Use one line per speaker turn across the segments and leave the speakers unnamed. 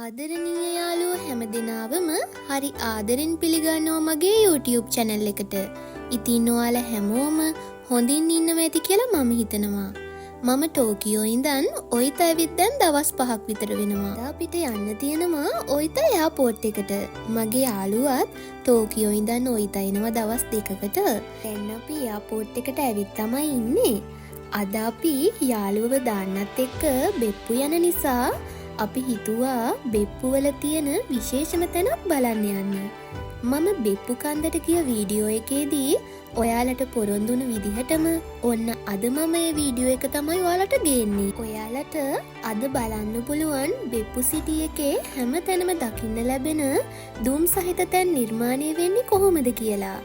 ආදරණීය යාළුවෝ හැමදෙනාවම හරි ආදරෙන් පිළිගන්නවා මගේ YouTube channel එකට. ඉතින් ඔයාලා හැමෝම හොඳින් ඉන්නවා ඇති කියලා මම හිතනවා. මම ටෝකියෝ ඉඳන් ඔයිත ඇවිත් දැන් දවස් 5ක් විතර වෙනවා. අපිට යන්න තියෙනවා ඔයිත එයාපෝට් එකට. මගේ යාළුවත් ටෝකියෝ ඉඳන් ඔයිත එනවා දවස් 2කට. දැන් අපි එයාපෝට් එකට ඇවිත් තමයි ඉන්නේ. අද අපි යාළුවව දාන්නත් එක්ක බෙප්පු යන නිසා අපි හිතුවා බෙප්පුවල තියෙන විශේෂම තැනක් බලන්න යන්න. මම බෙප්පු කන්දට ගිය වීඩියෝ එකේදී ඔයාලට පොරොන්දුන විදිහටම ඔන්න අද මම මේ වීඩියෝ එක තමයි ඔයාලට ගේන්නේ. ඔයාලට අද බලන්න පුළුවන් බෙප්පු සිටි එකේ හැම තැනම දකින්න ලැබෙන දුම් සහිත තැන් නිර්මාණය වෙන්නේ කොහොමද කියලා.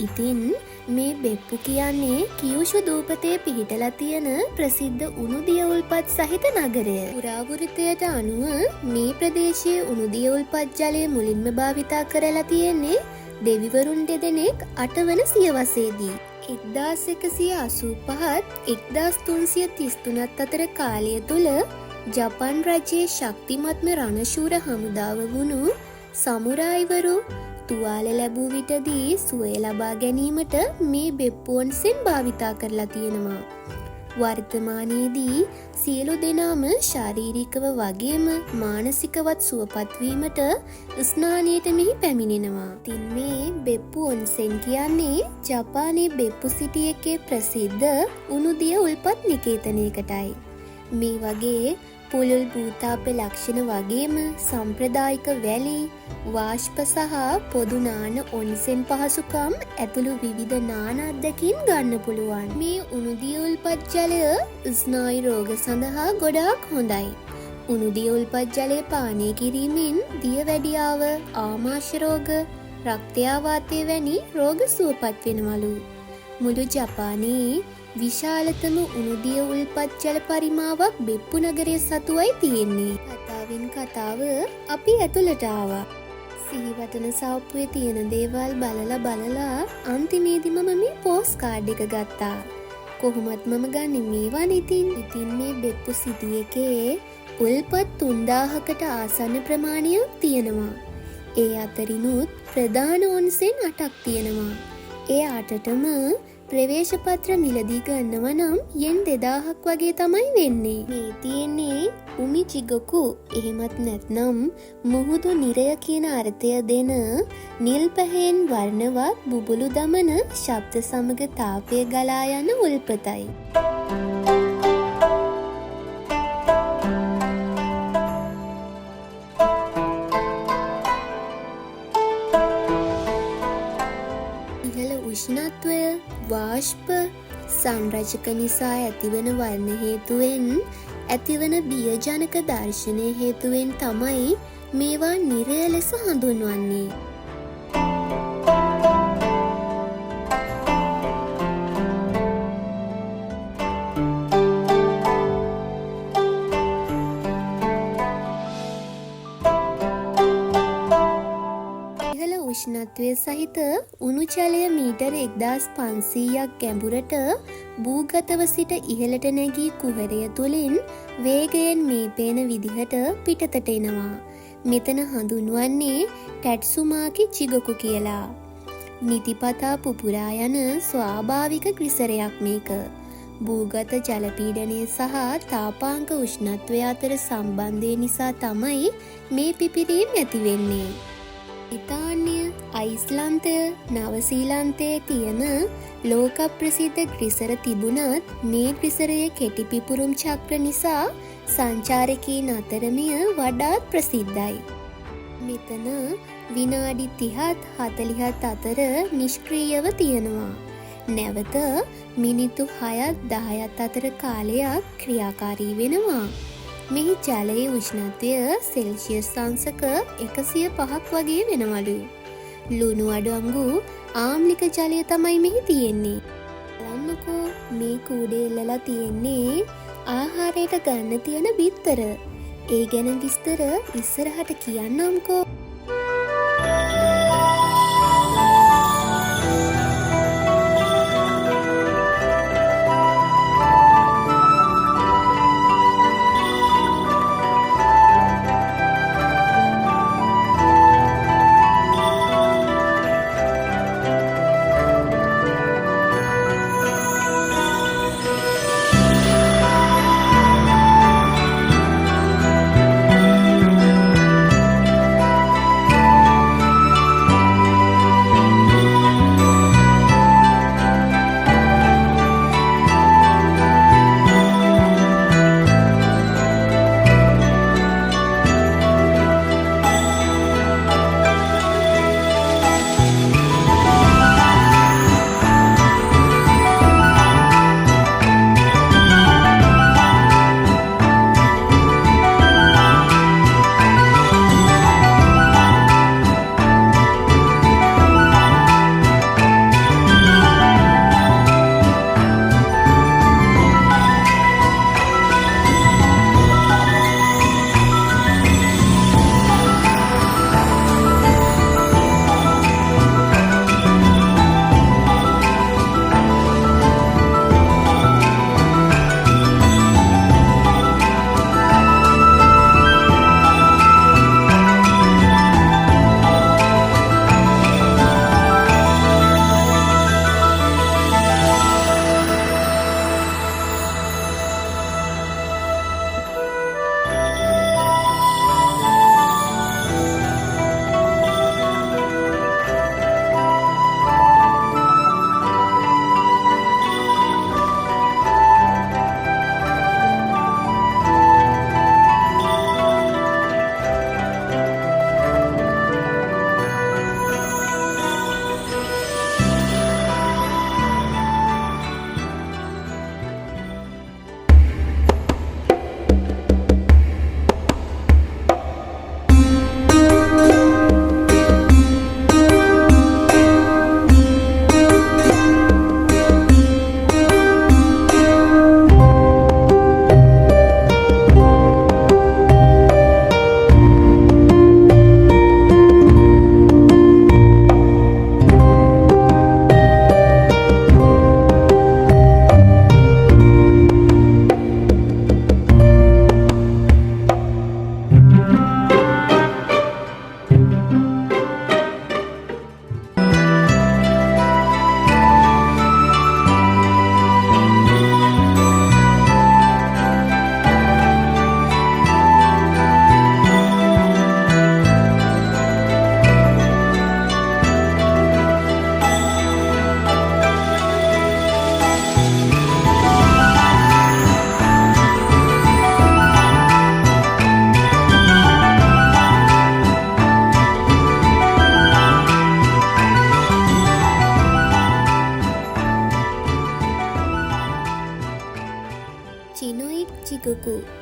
ඉතින් මේ බෙප්පු කියන්නේ කියුෂු දූපතේ පිහිටලා තියෙන ප්‍රසිද්ධ උණුදිය උල්පත් සහිත නගරය. පුරාවෘත්තයට අනුව මේ ප්‍රදේශයේ උණුදිය උල්පත් ජලය මුලින්ම භාවිතා කරලා තියෙන්නේ දෙවිවරුන් දෙදෙනෙක් 8 වන සියවසේදී. 1185 1333 අතර කාලය තුල ජපාන් රජයේ ශක්තිමත්ම රණශූර හමුදාව වුණු සමුරායිවරු තුවාල ලැබූ විටදී සුවය ලබා ගැනීමට මේ බෙප්පුවන්සෙන් භාවිතා කරලා තියෙනවා. වර්තමානයේදී සියලු දෙනාම ශාරීරිකව වගේම මානසිකවත් සුවපත් වීමට ස්නානයට මෙහි පැමිණෙනවා. ඉතින් මේ බෙප්පු ඔන්සෙන් කියන්නේ ජපානයේ බෙප්පු සිටි එකේ ප්‍රසිද්ධ උණුදිය උල්පත් නිකේතනයකටයි. මේ වගේ පුලුල් භූතාප ලක්ෂණ වගේම සම්ප්‍රදායික වැලි වාෂ්ප සහ පොදු නාන ඔන්සෙන් පහසුකම් ඇතුළු විවිධ නාන අත්දැකීම් ගන්න පුළුවන්. මේ උණුදිය උල්පත් ජලය ස්නායු රෝග සඳහා ගොඩාක් හොඳයි. උණුදිය උල්පත් ජලය පානය කිරීමෙන් දියවැඩියාව, ආමාශය රෝග, රක්තයාවාතය වැනි රෝග සුවපත් වෙනවලු. මුළු ජපානයේ විශාලතම උණුදිය උල්පත් ජල පරිමාවක් බෙප්පු නගරය සතුවයි තියෙන්නේ. කතාවෙන් කතාව අපි ඇතුළට ආවා. සිහිවටන සාප්පුවේ තියෙන දේවල් බලලා අන්තිමේදී මම මේ පෝස්ට් කාඩ් එක ගත්තා. කොහොමත් මම ගන්නේ මේවා ඉතින් මේ බෙප්පු සිටි එකේ උල්පත් 3000කට ආසන්න ප්‍රමාණයක් තියෙනවා. ඒ අතරිනුත් ප්‍රධාන ඔන්සෙන් 8ක් තියෙනවා. ඒ 8ටම ප්‍රවේශපත්‍ර මිලදී ගන්නව නම් යෙන් 2000ක් වගේ තමයි වෙන්නේ. මේ තියෙන්නේ උමිචිගොකු එහෙමත් නැත්නම් මුහුදු නිරය කියන අර්ථය දෙන නිල් පැහැයෙන් වර්ණවත් බුබුලු දමන ශබ්ද සමග තාපය ගලා යන උල්පතයි. උෂ්ණත්වය, වාෂ්ප, සංරජක නිසා ඇතිවන වර්ණ හේතුවෙන් ඇතිවන බියජනක දර්ශනය හේතුවෙන් තමයි මේවා නිරය ලෙස හඳුන්වන්නේ. උෂ්ණත්වය සහිත උණු ජලය මීටර 1500ක් ගැඹුරට භූගතව සිට ඉහළට නැගී කුහරය තුලින් වේගයෙන් මේ පේන විදිහට පිටතට එනවා. මෙතන හඳුන්වන්නේ ටැට්සුමාකි චිගොකු කියලා. නිතිපතා පුපුරා යන ස්වාභාවික ග්‍රිසරයක් මේක. භූගත ජල පීඩනය සහ තාපාංක උෂ්ණත්වය අතර සම්බන්ධය නිසා තමයි මේ පිපිරීම් ඇති වෙන්නේ. ඉතාන්‍ය, අයිස්ලන්තය, නවසීලන්තයේ තියෙන ලෝක ප්‍රසිද්ධ ග්‍රිසර තිබුණත් මේ ග්‍රිසරයේ කෙටි පිපුරුම් චක්‍ර නිසා සංචාරකීන් අතර මෙය වඩාත් ප්‍රසිද්ධයි. මෙතන විනාඩි 30ත් 40ත් අතර නිෂ්ක්‍රීයව තියෙනවා. නැවත මිනිත්තු 6ත් 10ත් අතර කාලයක් ක්‍රියාකාරී වෙනවා. මෙහි ජලයේ උෂ්ණත්වය සෙල්සියස් අංශක 105ක් වගේ වෙනවලු. ලුණු අඩංගු ආම්ලික ජලය තමයි මෙහි තියෙන්නේ. බලන්නකෝ මේ කූඩේ එල්ලලා තියෙන්නේ ආහාරයට ගන්න තියෙන බිත්තර. ඒ ගැන විස්තර ඉස්සරහට කියන්නම්කෝ.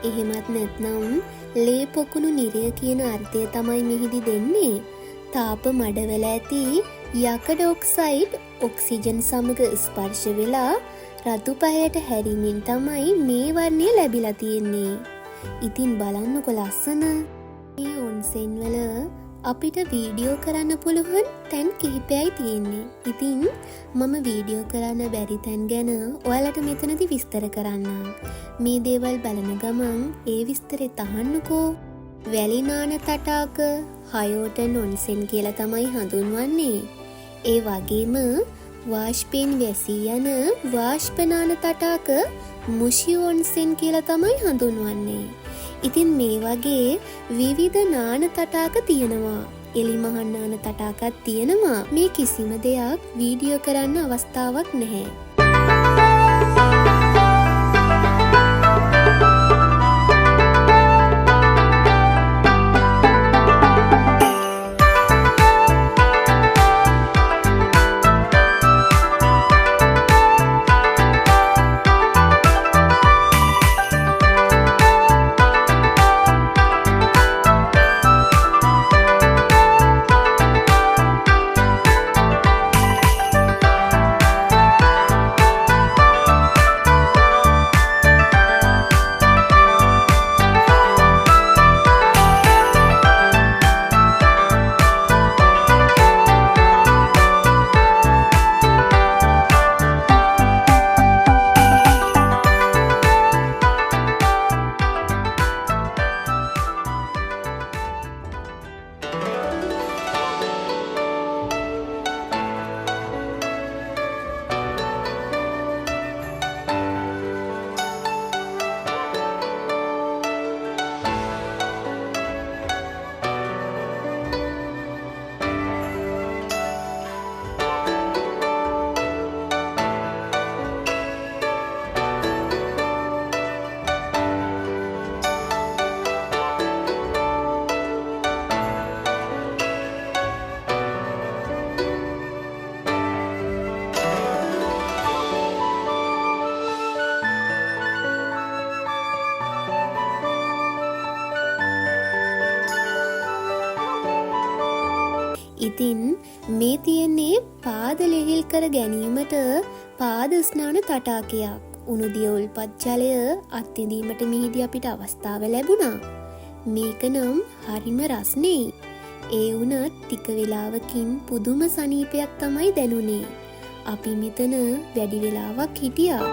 එහෙමත් නැත්නම් ලේ පොකුණු නිරය කියන අර්ථය තමයි මෙහිදී දෙන්නේ. තාප මඩවල ඇති යකඩ ඔක්සයිඩ් ඔක්සිජන් සමග ස්පර්ශ වෙලා රතු පහයට හැරීමෙන් තමයි මේ වර්ණය ලැබිලා තියෙන්නේ. ඉතින් බලන්නකො ලස්සන. මේ ඔන්සෙන් වල අපිට වීඩියෝ කරන්න පුළුවන් තැන් කිහිපයයි තියෙන්නේ. ඉතින් මම වීඩියෝ කරන්න බැරි තැන් ගැන ඔයාලට මෙතනදී විස්තර කරන්නම්. මේ දේවල් බලන ගමන් ඒ විස්තරෙත් අහන්නකෝ. වැලිනාන තටාක හයෝටන් ඔන්සෙන් කියලා තමයි හඳුන්වන්නේ. ඒ වගේම වාෂ්පයෙන් වැසී යන වාෂ්පනාන තටාක මුෂි ඔන්සෙන් කියලා තමයි හඳුන්වන්නේ. ඉතින් මේ වගේ විවිධ නාන තටාක තියෙනවා. එලිමහන් නාන තටාකත් තියෙනවා. මේ කිසිම දෙයක් වීඩියෝ කරන්න අවස්ථාවක් නැහැ. ඉතින් මේ තියෙන්නේ පාද ලෙහෙල් කර ගැනීමට පාද ස්නාන තටාකයක්. උණුදිය උල්පත් ජලය අත්විඳීමට මෙහිදී අපිට අවස්ථාව ලැබුණා. මේක නම් හරිම රස්නේ. ඒ වුණත් ටික වෙලාවකින් පුදුම සනීපයක් තමයි දැනුනේ. අපි මෙතන වැඩි වෙලාවක් හිටියා.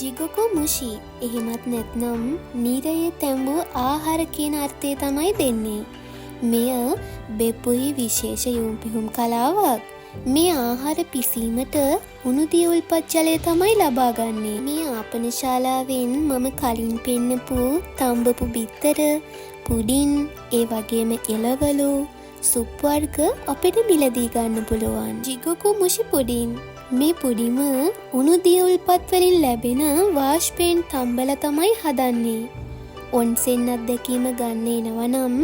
ජිගොකු මුෂි එහෙමත් නැත්නම් නිරයේ තැඹූ ආහාර කියන අර්ථය තමයි දෙන්නේ. මෙය බෙප්පුහි විශේෂ යොම්පිහුම් කලාවක්. මේ ආහාර පිසීමට උණුදිය උල්පත් ජලය තමයි ලබා ගන්නේ. මේ ආපන ශාලාවෙන් මම කලින් පෙන්නපු තඹපු බිත්තර, පුඩින්, ඒ වගේම එළවලු, සුප් වර්ග අපිට මිලදී ගන්න පුළුවන්. ජිගොකු මුෂි පුඩින් මේ පුඩිම උණු දිය උල්පත් වලින් ලැබෙන වාෂ්පයෙන් තම්බලා තමයි හදන්නේ. ඔන්සෙන් අත්දැකීම ගන්න එනවනම්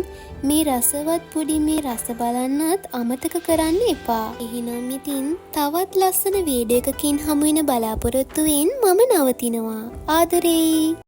මේ රසවත් පුඩිමේ රස බලන්නත් අමතක කරන්න එපා. එහෙනම් ඉතින් තවත් ලස්සන වීඩියෝ එකකින් හමු වෙන බලාපොරොත්තුවෙන් මම නවතිනවා. ආදරේ.